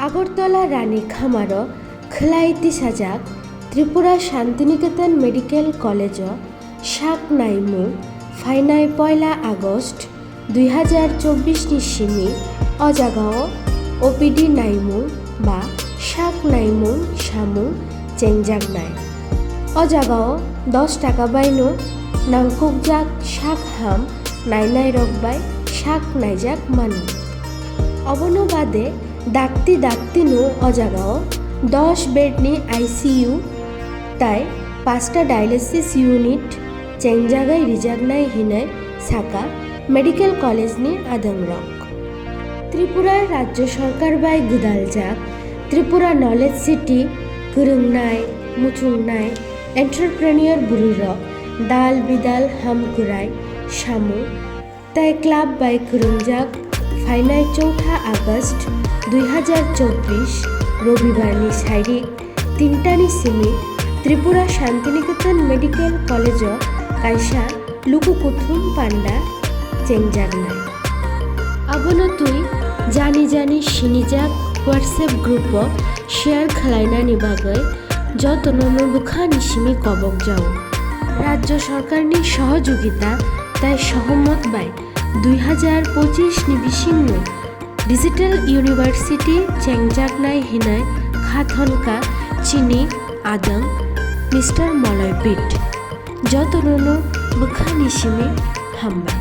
আগরতলা রানী খামার খলাইতি সাজাক Tripura Shantiniketan medical college শাক নাইমু ফাইনাই 1 August 2024 নিশিমি অজাগাও OPD নাইমু বা শাক নাইমু সামু চেংজাক নাই অজাগাও 10 টাকা বাইনো নাংকুকজাক শাক হাম নাইনাই রকবাই শাক নাইজাক মানু অবনো বাদে ডাক্তি নো অজাগাও 10 বেডনি আইসিইউ তাই 5টা ডায়ালিসিস ইউনিট চেংজাগাই রিজাগনাই হিনাই সাকা মেডিকেল কলেজনি আদংরক ত্রিপুরার রাজ্য সরকার বাই গুদালজাক ত্রিপুরা নলেজ সিটি গুরুংনাই মুচুংনাই এন্টারপ্রেনিয়র বুড়িরক দাল বিদাল হামকুরাই সামু তাই ক্লাব বাই গুরুংজাক ফাইনাই 4 আগস্ট 2024 রবিবারনি সাইরিক 3টানি সিমি ত্রিপুরা শান্তিনিকেতন মেডিকেল কলেজ কাইসা লুকুকুথুম পান্ডা চেংজাগনাই আবনো তুই জানি সিনিজাক হোয়াটসঅ্যাপ গ্রুপ শেয়ার খালাইনানি বাগৈ যতননো বুখা নিশিমি কবক যাও রাজ্য সরকারনি সহযোগিতা তাই সহমত বাই 2025 নি বিশিন্ন ডিজিটাল ইউনিভার্সিটি চেংজাগনাই হিনাই খাথনকা চিনি আদং মিস্টার মলয়পিট যতননো বুখা নিশিমি হামবাই।